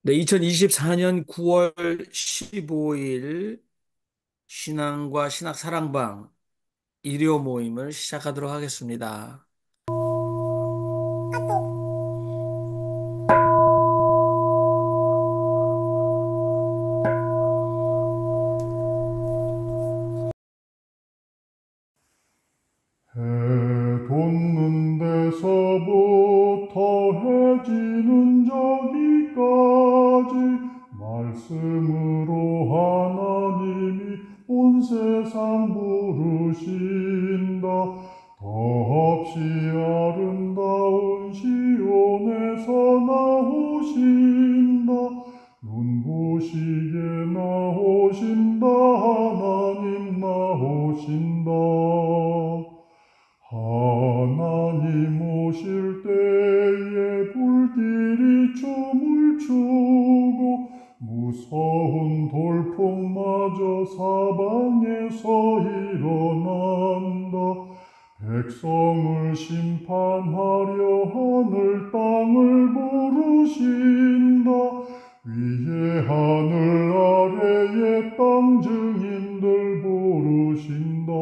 네, 2024년 9월 15일 신앙과 신학 사랑방 일요 모임을 시작하도록 하겠습니다. 해 돋는 데서부터 해 지는 저기까지 말씀으로 하나님이 온 세상 부르신다. 더없이 아름다운 시온에서 나오신다. 눈부시게 나오신다. 하나님 나오신다. 하나님 오실 때에 불길이 춤을 추고 무서운 돌풍마저 사방에서 일어난다. 백성을 심판하려 하늘 땅을 부르신다. 위에 하늘 아래에 땅 증인들 부르신다.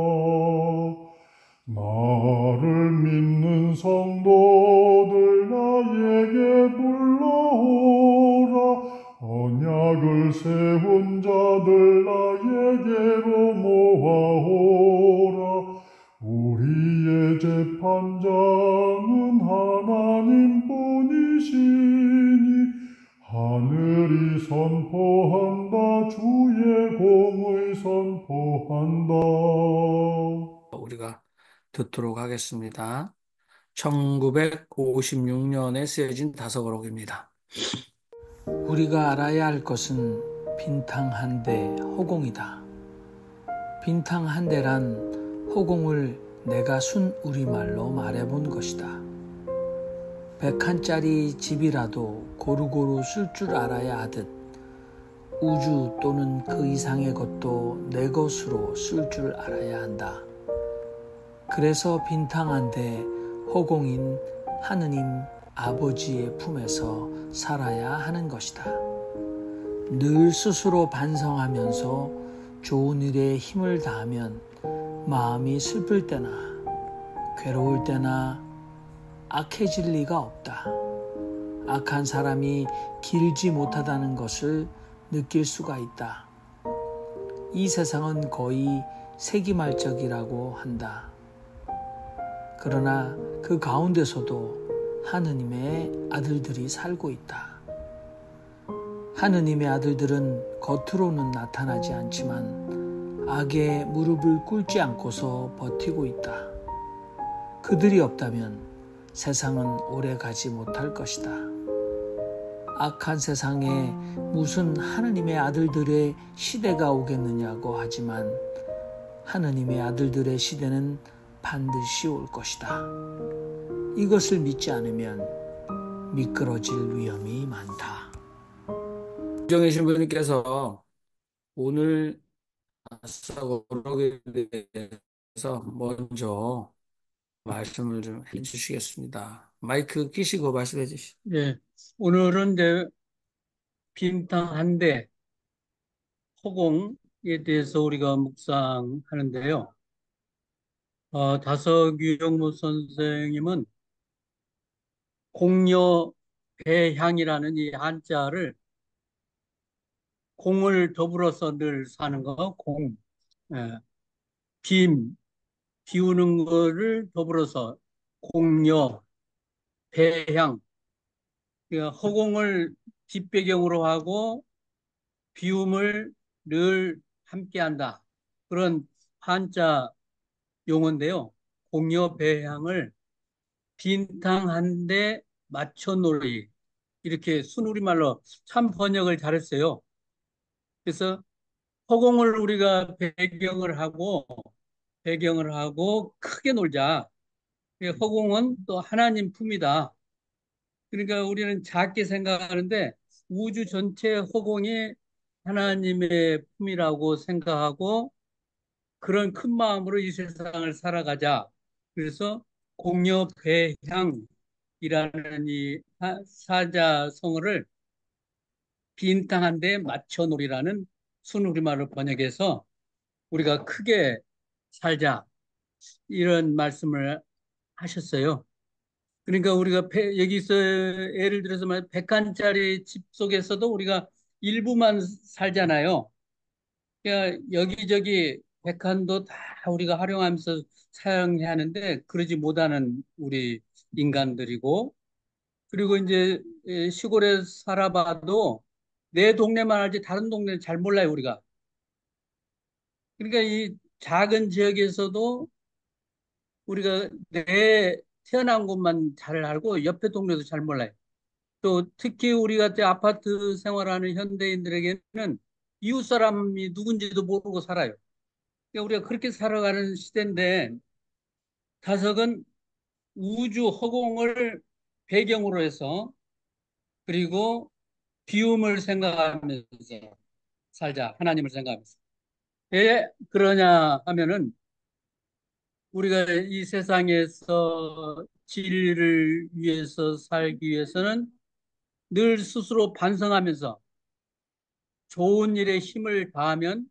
나를 믿는 성도들 나에게 불러오라. 언약을 세운 자들 나에게로 모아오라. 우리의 재판장은 하나님뿐이시니 하늘이 선포한다. 주의 공의 선포한다. 우리가 듣도록 하겠습니다. 1956년에 쓰여진 다섯어록입니다. 우리가 알아야 할 것은 빈탕 한 대 호공이다. 빈탕 한 대란 호공을 내가 순 우리말로 말해본 것이다. 100칸짜리 집이라도 고루고루 쓸 줄 알아야 하듯 우주 또는 그 이상의 것도 내 것으로 쓸 줄 알아야 한다. 그래서 빈탕한데 허공인 하느님 아버지의 품에서 살아야 하는 것이다. 늘 스스로 반성하면서 좋은 일에 힘을 다하면 마음이 슬플 때나 괴로울 때나 악해질 리가 없다. 악한 사람이 길지 못하다는 것을 느낄 수가 있다. 이 세상은 거의 세기말적이라고 한다. 그러나 그 가운데서도 하느님의 아들들이 살고 있다. 하느님의 아들들은 겉으로는 나타나지 않지만 악에 무릎을 꿇지 않고서 버티고 있다. 그들이 없다면 세상은 오래 가지 못할 것이다. 악한 세상에 무슨 하느님의 아들들의 시대가 오겠느냐고 하지만 하느님의 아들들의 시대는 반드시 올 것이다. 이것을 믿지 않으면 미끄러질 위험이 많다. 정혜 신부님께서 오늘 다섯어록에 대해서 먼저 말씀을 좀 해주시겠습니다. 마이크 끼시고 말씀해 주시죠. 예, 오늘은 이제 빈탕 한 대 허공에 대해서 우리가 묵상하는데요. 다석유영무 선생님은 공여 배향이라는 이 한자를 공을 더불어서 늘 사는 거, 공, 예, 빔, 비우는 거를 더불어서 공여, 배향, 그러니까 허공을 뒷배경으로 하고 비움을 늘 함께한다. 그런 한자 용어인데요. 공여 배향을 빈탕 한 대 맞춰 놀이. 이렇게 순우리말로 참 번역을 잘했어요. 그래서 허공을 우리가 배경을 하고 크게 놀자. 허공은 또 하나님 품이다. 그러니까 우리는 작게 생각하는데 우주 전체 허공이 하나님의 품이라고 생각하고 그런 큰 마음으로 이 세상을 살아가자. 그래서 공여배향이라는 이 사자성어를 빈탕한 데 맞춰놀이라는 순우리말로 번역해서 우리가 크게 살자 이런 말씀을 하셨어요. 그러니까 우리가 여기서 예를 들어서 100칸짜리 집 속에서도 우리가 일부만 살잖아요. 그러니까 여기저기 100칸도 다 우리가 활용하면서 사용해야 하는데 그러지 못하는 우리 인간들이고, 그리고 이제 시골에 살아봐도 내 동네만 알지 다른 동네는 잘 몰라요, 우리가. 그러니까 이 작은 지역에서도 우리가 내 태어난 곳만 잘 알고 옆에 동네도 잘 몰라요. 또 특히 우리 같은 아파트 생활하는 현대인들에게는 이웃 사람이 누군지도 모르고 살아요. 그러니까 우리가 그렇게 살아가는 시대인데 다석은 우주 허공을 배경으로 해서, 그리고 비움을 생각하면서 살자. 하나님을 생각하면서. 왜 그러냐 하면은 우리가 이 세상에서 진리를 위해서 살기 위해서는 늘 스스로 반성하면서 좋은 일에 힘을 다하면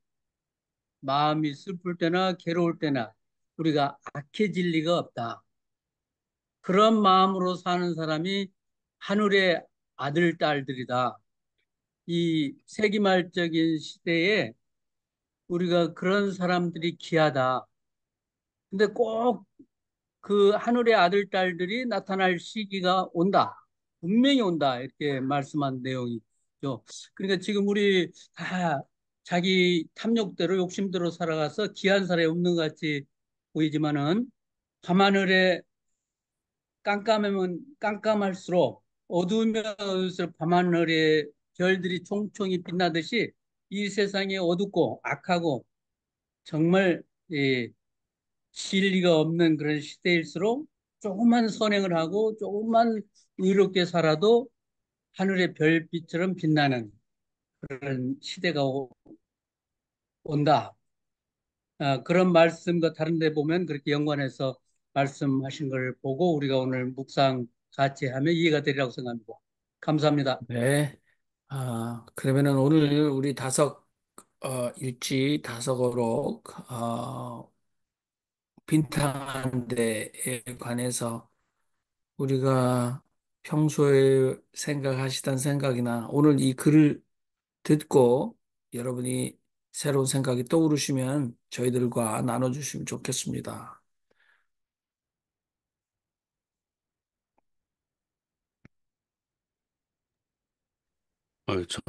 마음이 슬플 때나 괴로울 때나 우리가 악해질 리가 없다. 그런 마음으로 사는 사람이 하늘의 아들, 딸들이다. 이 세기말적인 시대에 우리가 그런 사람들이 귀하다. 근데 꼭 그 하늘의 아들, 딸들이 나타날 시기가 온다. 분명히 온다. 이렇게 말씀한 내용이죠. 그러니까 지금 우리 다 자기 탐욕대로 욕심대로 살아가서 귀한 사람이 없는 것 같이 보이지만은 밤하늘에 깜깜하면 깜깜할수록 어두우면 어두울수록 밤하늘에 별들이 총총히 빛나듯이 이 세상이 어둡고 악하고 정말 진리가 없는 그런 시대일수록 조금만 선행을 하고 조금만 의롭게 살아도 하늘의 별빛처럼 빛나는 그런 시대가 온다. 그런 말씀과 다른 데 보면 그렇게 연관해서 말씀하신 걸 보고 우리가 오늘 묵상 같이 하면 이해가 되리라고 생각합니다. 감사합니다. 네. 그러면은 오늘 우리 일지 다섯어록 빈탄한 데에 관해서 우리가 평소에 생각하시던 생각이나 오늘 이 글을 듣고 여러분이 새로운 생각이 떠오르시면 저희들과 나눠주시면 좋겠습니다.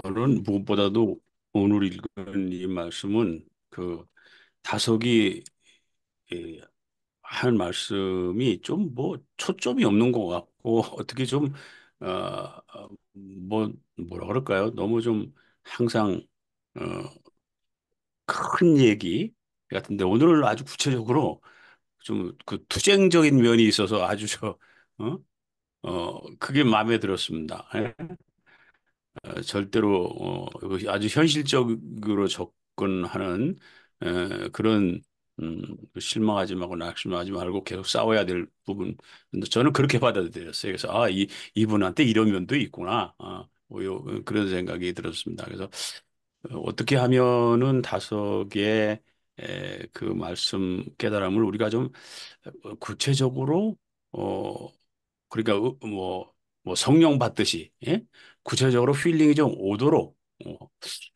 저는 무엇보다도 오늘 읽은 이 말씀은 그 다석이 예, 한 말씀이 좀 뭐 초점이 없는 것 같고 어떻게 좀 뭐라 그럴까요? 너무 좀 항상 어, 큰 얘기 같은데 오늘은 아주 구체적으로 좀 그 투쟁적인 면이 있어서 아주 어? 그게 마음에 들었습니다. 예? 절대로 이거 아주 현실적으로 접근하는 그런 실망하지 말고 낙심하지 말고 계속 싸워야 될 부분. 근데 저는 그렇게 받아들였어요. 그래서 이분한테 이런 면도 있구나. 그런 생각이 들었습니다. 그래서 어떻게 하면은 다섯의 그 말씀 깨달음을 우리가 좀 구체적으로 어 그러니까 뭐 성령 받듯이 예? 구체적으로 필링이 좀 오도록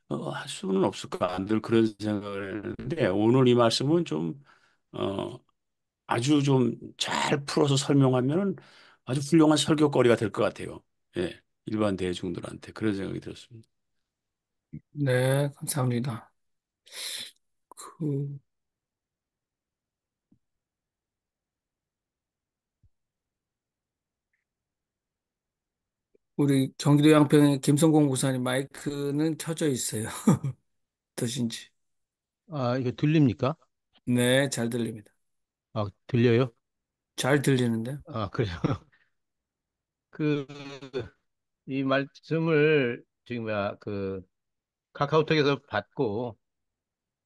할 수는 없을까 늘 그런 생각을 했는데 오늘 이 말씀은 좀 어, 아주 좀 잘 풀어서 설명하면 아주 훌륭한 설교거리가 될 것 같아요. 예, 일반 대중들한테 그런 생각이 들었습니다. 네, 감사합니다. 그, 우리 경기도 양평의 김성공 구사님 마이크는 켜져 있어요. 어떠신지? 이거 들립니까? 네, 잘 들립니다. 들려요? 잘 들리는데? 그래요. 그, 이 말씀을 지금, 카카오톡에서 받고,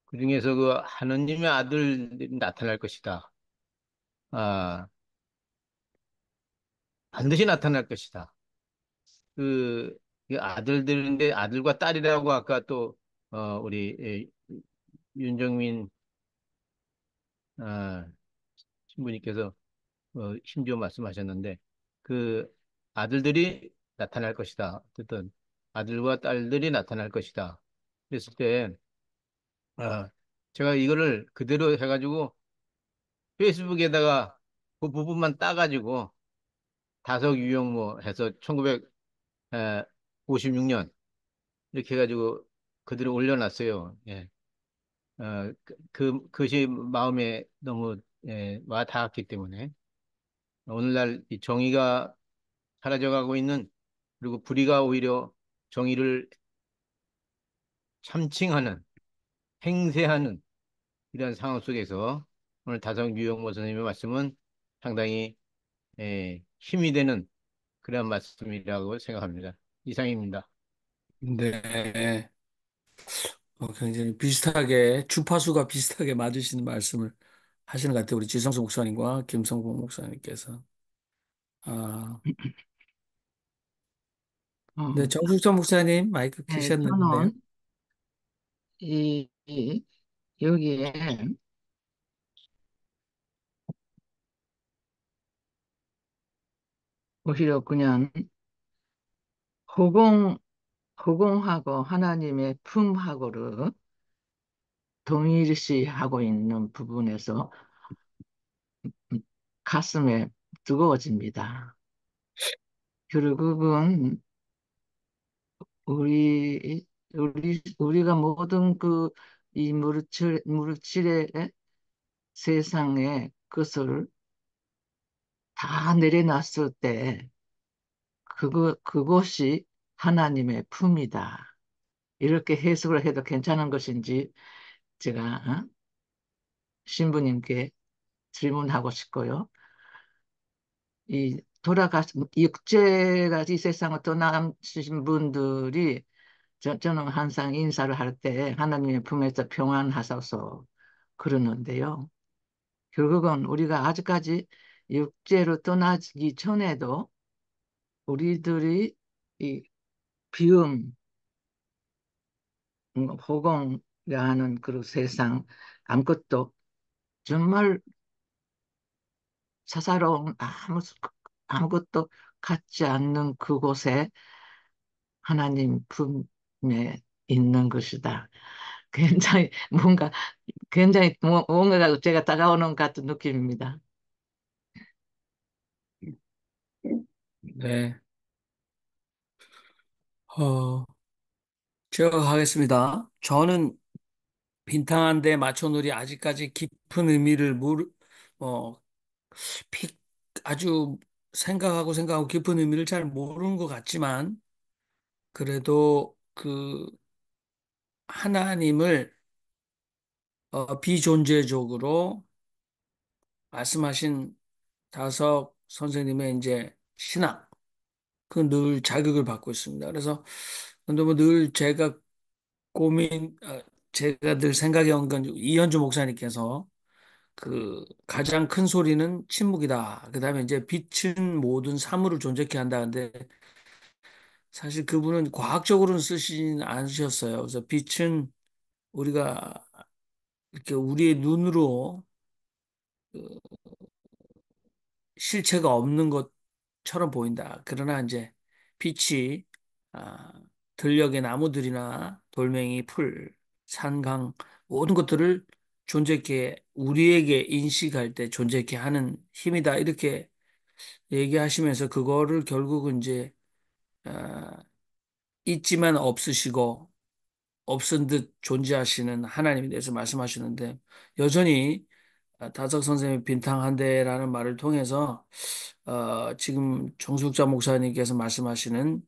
그중에서 그 하느님의 아들이 나타날 것이다. 아, 반드시 나타날 것이다. 이 아들들인데 아들과 딸이라고 아까 또 우리 윤정민 아, 신부님께서 심지어 말씀하셨는데 그 아들들이 나타날 것이다. 어쨌든 아들과 딸들이 나타날 것이다. 그랬을 때 제가 이거를 그대로 해가지고 페이스북에다가 그 부분만 따가지고 다석 유형모 해서 1956년 이렇게 해가지고 그대로 올려놨어요. 예. 그것이 마음에 너무 와 닿았기 때문에 오늘날 이 정의가 사라져가고 있는 그리고 불의가 오히려 정의를 참칭하는 행세하는 이런 상황 속에서 오늘 다성 유영모 선생님의 말씀은 상당히 힘이 되는 그런 말씀이라고 생각합니다. 이상입니다. 네. 굉장히 비슷하게, 주파수가 비슷하게 맞으시는 말씀을 하시는 것 같아요. 우리 지성수 목사님과 김성봉 목사님께서. 아, 네, 음, 정숙천 목사님 마이크 네, 켜셨는데요. 저는 여기에 오히려 그냥 허공, 허공하고 하나님의 품하고를 동일시하고 있는 부분에서 가슴에 뜨거워집니다. 결국은 우리가 모든 이 물질의 세상에 것을 다 내려놨을 때 그것이 하나님의 품이다. 이렇게 해석을 해도 괜찮은 것인지 제가 신부님께 질문하고 싶고요. 육체가 이 세상을 떠나신 분들이 저는 항상 인사를 할 때 하나님의 품에서 평안하소서 그러는데요. 결국은 우리가 아직까지 육체로 떠나기 전에도 우리들이 이 비움, 호공이라는 그 세상 아무것도 정말 사사로운 아무것도 갖지 않는 그곳에 하나님 품에 있는 것이다. 굉장히 뭔가가 제가 다가오는 것 같은 느낌입니다. 네. 어, 제가 하겠습니다. 저는 빈탕한데 마초놀이 아직까지 깊은 의미를 어, 피, 아주 생각하고 깊은 의미를 잘 모르는 것 같지만, 그래도 그 하나님을 비존재적으로 말씀하신 다석 선생님의 이제 신학, 그 늘 자극을 받고 있습니다. 그래서 근데 뭐 늘 제가 늘 생각해 온 건 이현주 목사님께서 그 가장 큰 소리는 침묵이다. 그다음에 이제 빛은 모든 사물을 존재케 한다는데 사실 그분은 과학적으로는 쓰시진 않으셨어요. 그래서 빛은 우리가 이렇게 우리의 눈으로 실체가 없는 것처럼 보인다. 그러나 이제 빛이 아, 들녘의 나무들이나 돌멩이, 풀, 산강 모든 것들을 존재케 우리에게 인식할 때 존재케 하는 힘이다. 이렇게 얘기하시면서 그거를 결국은 이제 아, 있지만 없으시고 없은 듯 존재하시는 하나님에 대해서 말씀하시는데 여전히 다석 선생님의 빈탕 한 대라는 말을 통해서 지금 정숙자 목사님께서 말씀하시는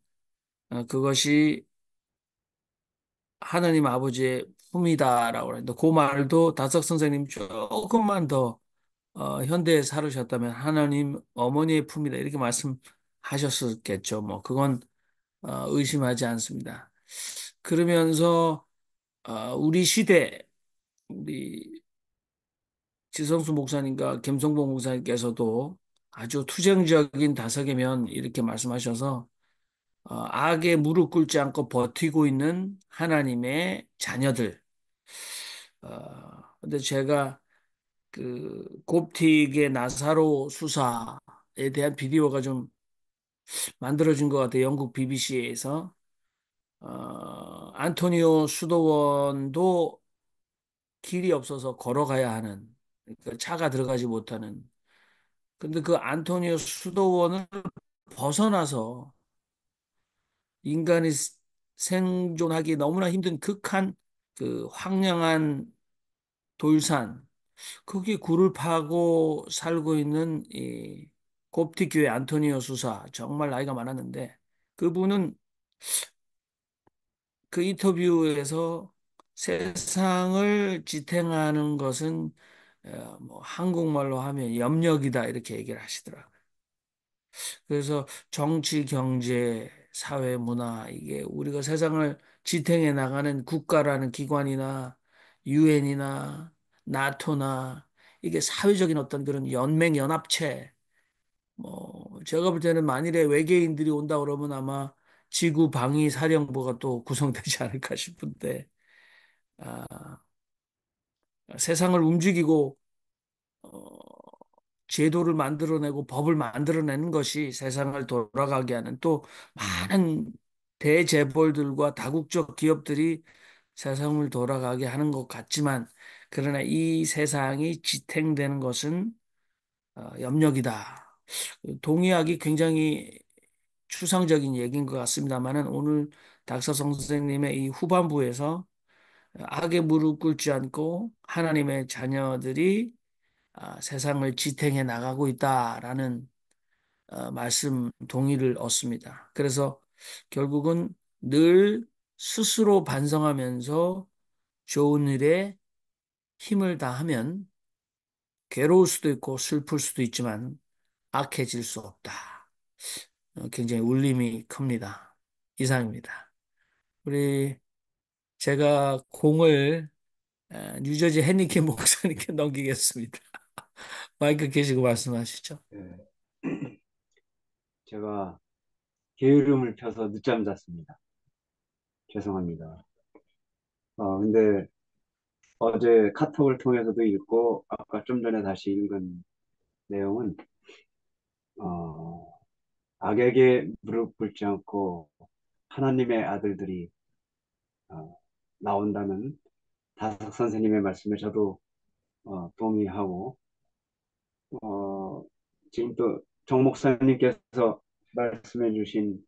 그것이 하나님 아버지의 품이다라고 하는데 그 말도 다석 선생님 조금만 더 현대에 살으셨다면 하나님 어머니의 품이다 이렇게 말씀하셨었겠죠. 뭐 그건 의심하지 않습니다. 그러면서 우리 시대 우리 지성수 목사님과 김성봉 목사님께서도 아주 투쟁적인 다석의 면 이렇게 말씀하셔서 악에 무릎 꿇지 않고 버티고 있는 하나님의 자녀들. 근데 제가 그 곱틱의 나사로 수사에 대한 비디오가 좀 만들어진 것 같아요. 영국 BBC에서. 안토니오 수도원도 길이 없어서 걸어가야 하는, 그러니까 차가 들어가지 못하는. 근데 그 안토니오 수도원을 벗어나서 인간이 생존하기 너무나 힘든 극한 그 황량한 돌산, 거기 굴을 파고 살고 있는 이 곱티 교회 안토니오 수사, 정말 나이가 많았는데 그분은 그 인터뷰에서 세상을 지탱하는 것은 뭐 한국말로 하면 염력이다 이렇게 얘기를 하시더라고요. 그래서 정치, 경제, 사회, 문화 이게 우리가 세상을 지탱해 나가는 국가라는 기관이나 유엔이나 나토나 이게 사회적인 어떤 그런 연맹 연합체 뭐 제가 볼 때는 만일에 외계인들이 온다 그러면 아마 지구 방위 사령부가 또 구성되지 않을까 싶은데 아, 세상을 움직이고 어, 제도를 만들어내고 법을 만들어내는 것이 세상을 돌아가게 하는 또 많은 대재벌들과 다국적 기업들이 세상을 돌아가게 하는 것 같지만 그러나 이 세상이 지탱되는 것은 염력이다. 동의하기 굉장히 추상적인 얘기인 것 같습니다만은 오늘 닥터성 선생님의 이 후반부에서 악에 무릎 꿇지 않고 하나님의 자녀들이 세상을 지탱해 나가고 있다라는 말씀 동의를 얻습니다. 그래서 결국은 늘 스스로 반성하면서 좋은 일에 힘을 다하면 괴로울 수도 있고 슬플 수도 있지만 악해질 수 없다. 굉장히 울림이 큽니다. 이상입니다. 우리 제가 공을 뉴저지 해니켄 목사님께 넘기겠습니다. 마이크 켜시고 말씀하시죠. 예, 제가 게으름을 펴서 늦잠 잤습니다. 죄송합니다. 근데 어제 카톡을 통해서도 읽고 아까 좀 전에 다시 읽은 내용은 어, 악에게 무릎 꿇지 않고 하나님의 아들들이 어, 나온다는 다석 선생님의 말씀에 저도 동의하고 어, 지금 또 정 목사님께서 말씀해 주신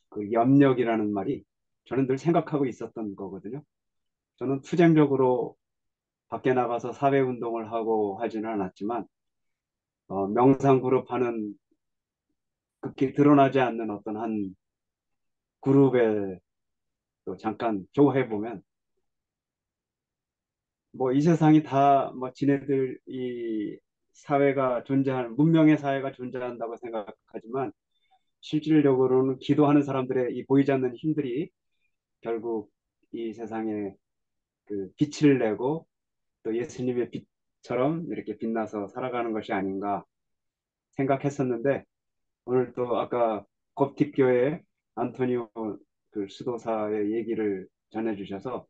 그 염력이라는 말이 저는 늘 생각하고 있었던 거거든요. 저는 투쟁적으로 밖에 나가서 사회운동을 하고 하지는 않았지만 명상그룹 하는 극히 드러나지 않는 어떤 한 그룹에 또 잠깐 조해 보면 뭐 이 세상이 다 뭐 지네들 이 사회가 존재하는 문명의 사회가 존재한다고 생각하지만 실질적으로는 기도하는 사람들의 이 보이지 않는 힘들이 결국 이 세상에 그 빛을 내고 또 예수님의 빛처럼 이렇게 빛나서 살아가는 것이 아닌가 생각했었는데 오늘 또 아까 koptik교회 안토니오 그 수도사의 얘기를 전해주셔서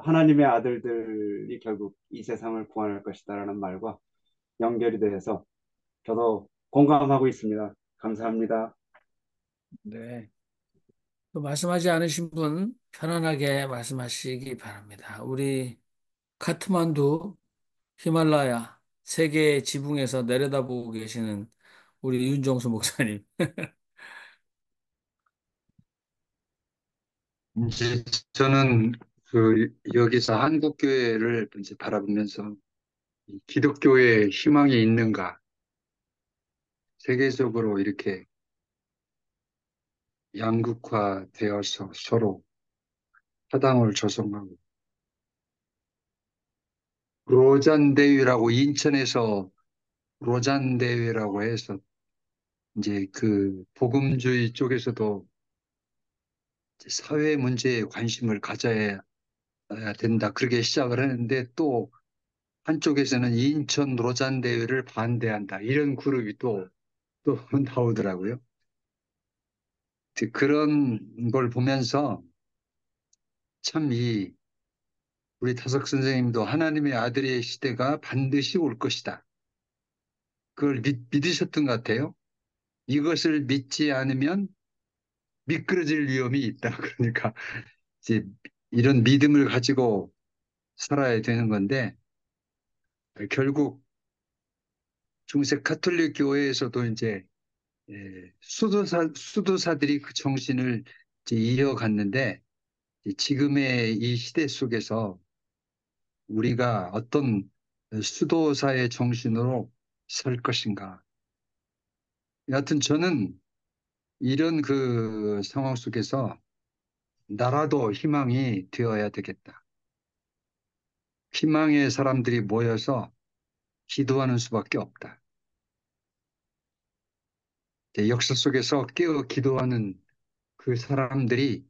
하나님의 아들들이 결국 이 세상을 구원할 것이다라는 말과 연결이 돼서 저도 공감하고 있습니다. 감사합니다. 네. 또 말씀하지 않으신 분 편안하게 말씀하시기 바랍니다. 우리 카트만두 히말라야 세계 지붕에서 내려다보고 계시는 우리 윤정수 목사님. 이제 저는 그 여기서 한국 교회를 이제 바라보면서 이 기독교의 희망이 있는가, 세계적으로 이렇게 양극화되어서 서로 사당을 조성하고 로잔 대회라고 인천에서 로잔 대회라고 해서 이제 그 복음주의 쪽에서도 이제 사회 문제에 관심을 가져야 된다 그렇게 시작을 했는데 또 한쪽에서는 인천 로잔 대회를 반대한다 이런 그룹이 또 나오더라고요. 그런 걸 보면서 참 우리 타석 선생님도 하나님의 아들의 시대가 반드시 올 것이다. 그걸 믿으셨던 것 같아요. 이것을 믿지 않으면 미끄러질 위험이 있다. 그러니까 이제 이런 믿음을 가지고 살아야 되는 건데 결국 중세 카톨릭 교회에서도 이제 수도사들이 그 정신을 이제 이어갔는데 지금의 이 시대 속에서 우리가 어떤 수도사의 정신으로 설 것인가. 여하튼 저는 이런 그 상황 속에서 나라도 희망이 되어야 되겠다. 희망의 사람들이 모여서 기도하는 수밖에 없다. 역사 속에서 깨어 기도하는 그 사람들이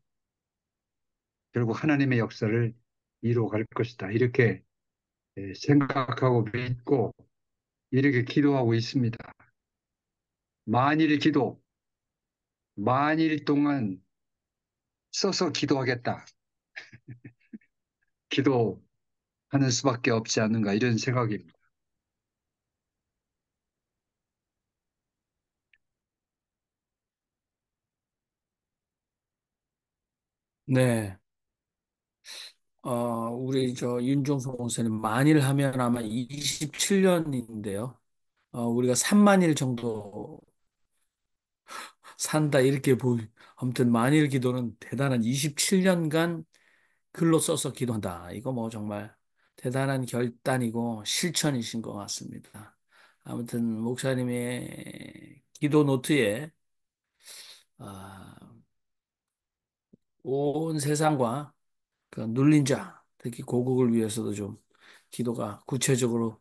결국 하나님의 역사를 이루어갈 것이다. 이렇게 생각하고 믿고 이렇게 기도하고 있습니다. 만일 기도, 만일 동안 써서 기도하겠다. 기도하는 수밖에 없지 않는가 이런 생각입니다. 네. 우리 윤종수 목사님 만일 하면 아마 27년인데요. 우리가 3만 일 정도 산다 이렇게 아무튼 만일 기도는 대단한 27년간 글로 써서 기도한다. 이거 뭐 정말 대단한 결단이고 실천이신 것 같습니다. 아무튼 목사님의 기도 노트에 아, 온 세상과 그 눌린 자, 특히 고국을 위해서도 좀 기도가 구체적으로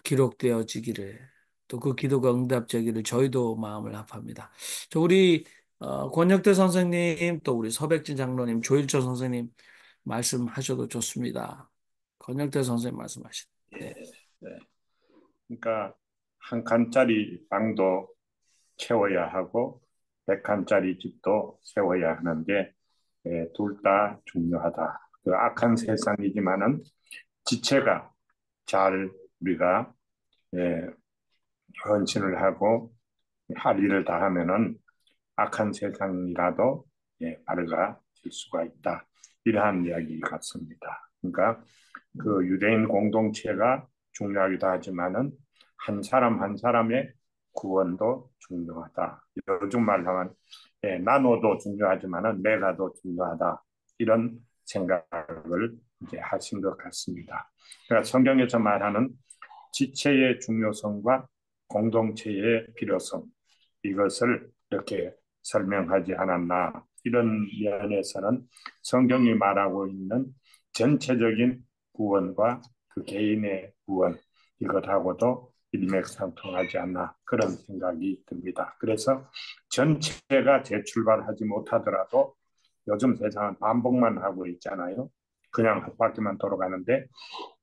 기록되어지기를 또 그 기도가 응답되기를 저희도 마음을 합합니다. 우리 권혁대 선생님 또 우리 서백진 장로님 조일철 선생님 말씀하셔도 좋습니다. 권혁대 선생님 말씀하시죠. 예, 네. 네. 그러니까 한 칸짜리 방도 채워야 하고 100칸짜리 집도 세워야 하는데 둘 다 중요하다. 그 악한 세상이지만은 지체가 잘 우리가 예, 헌신을 하고 할 일을 다 하면은 악한 세상이라도 바르가 될 수가 있다. 이러한 이야기 같습니다. 그러니까 그 유대인 공동체가 중요하기도 하지만은 한 사람 한 사람의 구원도 중요하다. 요즘 말로 하면 나노도 중요하지만은 내가 더 중요하다. 이런 생각을 이제 하신 것 같습니다. 그러니까 성경에서 말하는 지체의 중요성과 공동체의 필요성 이것을 이렇게 설명하지 않았나 이런 면에서는 성경이 말하고 있는 전체적인 구원과 그 개인의 구원 이것하고도 일맥상통하지 않나 그런 생각이 듭니다. 그래서 전체가 재출발하지 못하더라도 요즘 세상은 반복만 하고 있잖아요. 그냥 헛바퀴만 돌아가는데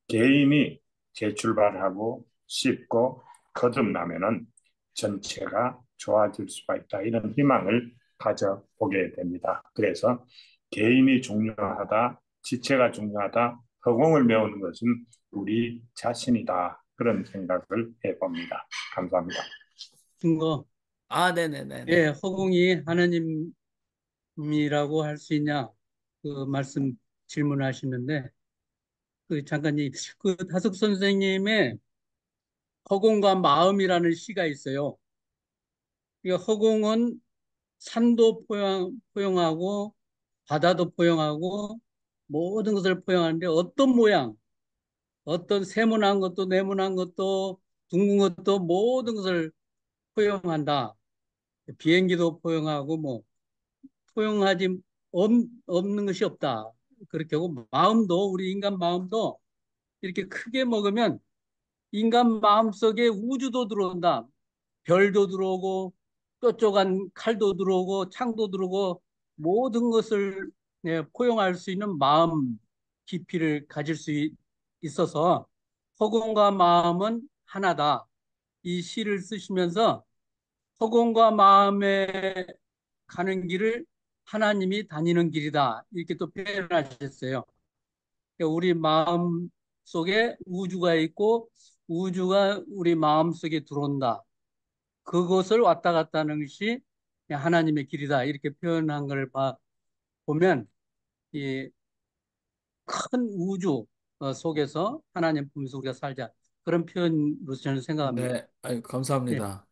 개인이 재출발하고 씻고 거듭나면은 전체가 좋아질 수가 있다. 이런 희망을 가져보게 됩니다. 그래서 개인이 중요하다, 지체가 중요하다, 허공을 메우는 것은 우리 자신이다. 그런 생각을 해봅니다. 감사합니다. 증거, 네네네네. 허공이 하나님이라고 할 수 있냐? 그 말씀 질문하시는데, 잠깐 그 다숙 선생님의 허공과 마음이라는 시가 있어요. 이 허공은 산도 포용하고 바다도 포용하고 모든 것을 포용하는데 어떤 모양, 어떤 세모난 것도 네모난 것도 둥근 것도 모든 것을 포용한다. 비행기도 포용하고 뭐 포용하지 없는 것이 없다. 그렇게 하고 마음도 우리 인간 마음도 이렇게 크게 먹으면 인간 마음속에 우주도 들어온다. 별도 들어오고 뾰족한 칼도 들어오고 창도 들어오고 모든 것을 포용할 수 있는 마음 깊이를 가질 수 있어서 허공과 마음은 하나다. 이 시를 쓰시면서 허공과 마음의 가는 길을 하나님이 다니는 길이다. 이렇게 또 표현하셨어요. 그러니까 우리 마음 속에 우주가 있고 우주가 우리 마음 속에 들어온다. 그것을 왔다 갔다 하는 것이 하나님의 길이다. 이렇게 표현한 걸 보면 이 큰 우주 속에서 하나님 품에서 우리가 살자. 그런 표현으로 저는 생각합니다. 네, 아유, 예. 감사합니다.